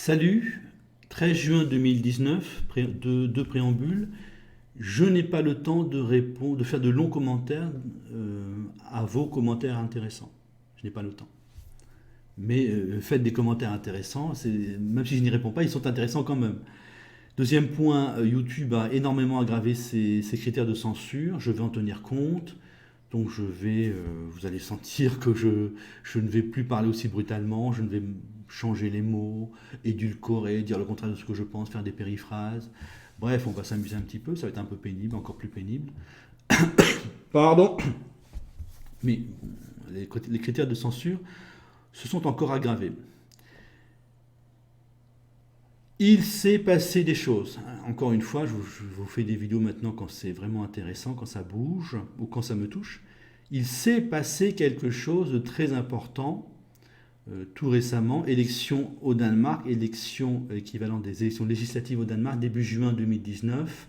Salut, 13 juin 2019, de préambule. Je n'ai pas le temps de répondre, de faire de longs commentaires à vos commentaires intéressants. Je n'ai pas le temps. Mais faites des commentaires intéressants, même si je n'y réponds pas, ils sont intéressants quand même. Deuxième point, YouTube a énormément aggravé ses critères de censure. Je vais en tenir compte. Donc vous allez sentir que je ne vais plus parler aussi brutalement, je ne vais changer les mots, édulcorer, dire le contraire de ce que je pense, faire des périphrases. Bref, on va s'amuser un petit peu, ça va être un peu pénible, encore plus pénible. Pardon. Mais les critères de censure se sont encore aggravés. Il s'est passé des choses. Encore une fois, je vous fais des vidéos maintenant quand c'est vraiment intéressant, quand ça bouge ou quand ça me touche. Il s'est passé quelque chose de très important tout récemment. Élection au Danemark, élection équivalente des élections législatives au Danemark, début juin 2019.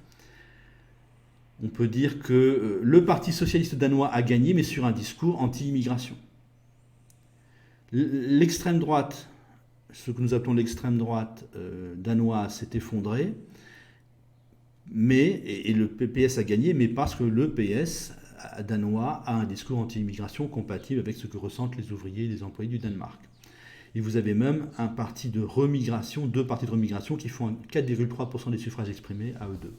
On peut dire que le Parti socialiste danois a gagné, mais sur un discours anti-immigration. L'extrême droite, ce que nous appelons l'extrême droite danoise, s'est effondrée, et le PS a gagné, mais parce que le PS danois a un discours anti-immigration compatible avec ce que ressentent les ouvriers et les employés du Danemark. Et vous avez même un parti de remigration, deux partis de remigration qui font 4,3% des suffrages exprimés à eux deux.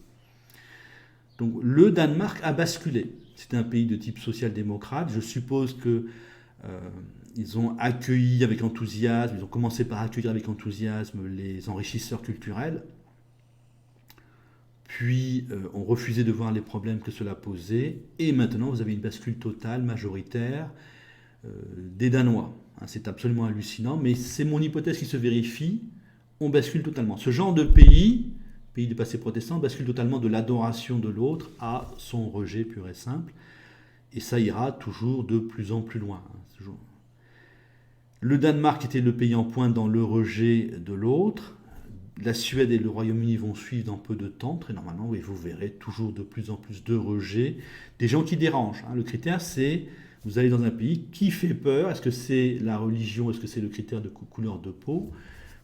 Donc le Danemark a basculé. C'est un pays de type social-démocrate. Je suppose que ils ont accueilli avec enthousiasme, ils ont commencé par accueillir avec enthousiasme les enrichisseurs culturels, puis ont refusé de voir les problèmes que cela posait, et maintenant vous avez une bascule totale, majoritaire, des Danois. C'est absolument hallucinant, mais c'est mon hypothèse qui se vérifie, on bascule totalement. Ce genre de pays de passé protestant, bascule totalement de l'adoration de l'autre à son rejet pur et simple, et ça ira toujours de plus en plus loin. Le Danemark était le pays en pointe dans le rejet de l'autre. La Suède et le Royaume-Uni vont suivre dans peu de temps, très normalement, et vous verrez toujours de plus en plus de rejets, des gens qui dérangent. Le critère, c'est, vous allez dans un pays qui fait peur. Est-ce que c'est la religion, est-ce que c'est le critère de couleur de peau?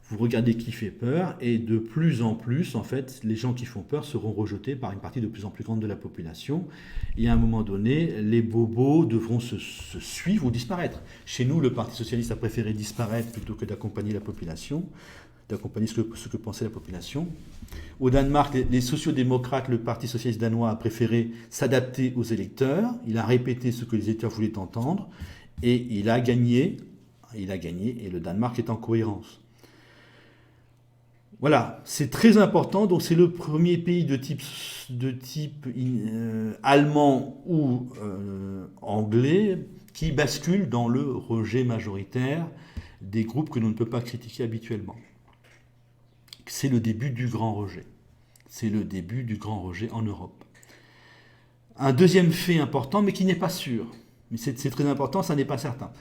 Vous regardez qui fait peur, et de plus en plus, en fait, les gens qui font peur seront rejetés par une partie de plus en plus grande de la population. Et à un moment donné, les bobos devront se suivre ou disparaître. Chez nous, le Parti socialiste a préféré disparaître plutôt que d'accompagner la population, d'accompagner ce que pensait la population. Au Danemark, les sociodémocrates, le Parti socialiste danois a préféré s'adapter aux électeurs. Il a répété ce que les électeurs voulaient entendre, et il a gagné, et le Danemark est en cohérence. Voilà, c'est très important. Donc c'est le premier pays de type allemand ou anglais qui bascule dans le rejet majoritaire des groupes que l'on ne peut pas critiquer habituellement. C'est le début du grand rejet. C'est le début du grand rejet en Europe. Un deuxième fait important, mais qui n'est pas sûr. Mais c'est très important, ça n'est pas certain.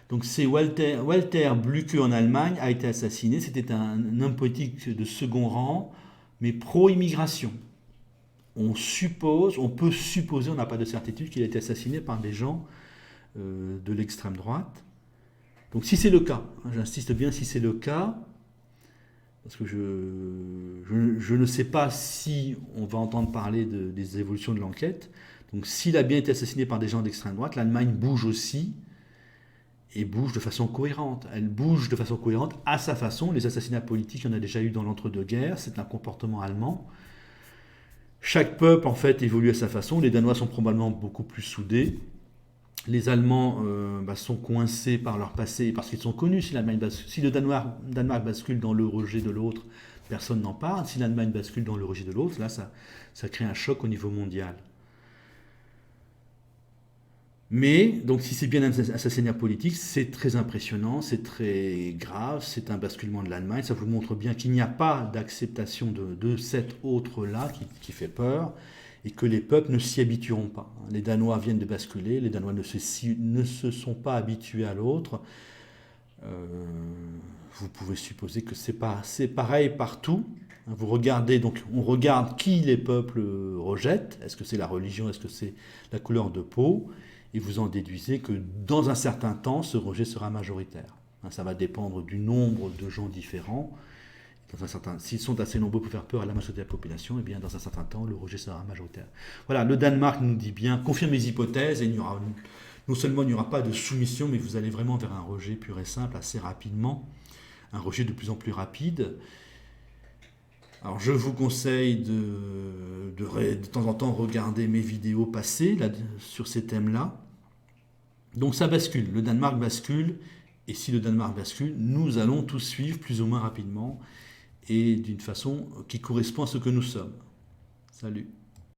Donc c'est Walter Blücher en Allemagne a été assassiné. C'était un homme politique de second rang, mais pro-immigration. On peut supposer, on n'a pas de certitude, qu'il a été assassiné par des gens de l'extrême droite. Donc si c'est le cas, j'insiste bien si c'est le cas, parce que je ne sais pas si on va entendre parler des évolutions de l'enquête. Donc s'il a bien été assassiné par des gens d'extrême droite, l'Allemagne bouge aussi, et bouge de façon cohérente. Elle bouge de façon cohérente à sa façon. Les assassinats politiques, il y en a déjà eu dans l'entre-deux-guerres, c'est un comportement allemand. Chaque peuple, en fait, évolue à sa façon. Les Danois sont probablement beaucoup plus soudés. Les Allemands sont coincés par leur passé parce qu'ils sont connus. Si le Danemark bascule dans le rejet de l'autre, personne n'en parle. Si l'Allemagne bascule dans le rejet de l'autre, là, ça crée un choc au niveau mondial. Mais, donc si c'est bien un assassinat politique, c'est très impressionnant, c'est très grave, c'est un basculement de l'Allemagne. Ça vous montre bien qu'il n'y a pas d'acceptation de cet autre-là qui fait peur, et que les peuples ne s'y habitueront pas. Les Danois viennent de basculer, les Danois ne se sont pas habitués à l'autre. Vous pouvez supposer que c'est pareil partout. Vous regardez, donc on regarde qui les peuples rejettent. Est-ce que c'est la religion, est-ce que c'est la couleur de peau? Et vous en déduisez que dans un certain temps, ce rejet sera majoritaire. Ça va dépendre du nombre de gens différents, s'ils sont assez nombreux pour faire peur à la majorité de la population, eh bien, dans un certain temps, le rejet sera majoritaire. Voilà, le Danemark nous dit bien, confirme les hypothèses, et non seulement il n'y aura pas de soumission, mais vous allez vraiment vers un rejet pur et simple assez rapidement, un rejet de plus en plus rapide. Alors je vous conseille de temps en temps regarder mes vidéos passées là, sur ces thèmes-là. Donc ça bascule, le Danemark bascule, et si le Danemark bascule, nous allons tous suivre plus ou moins rapidement et d'une façon qui correspond à ce que nous sommes. Salut.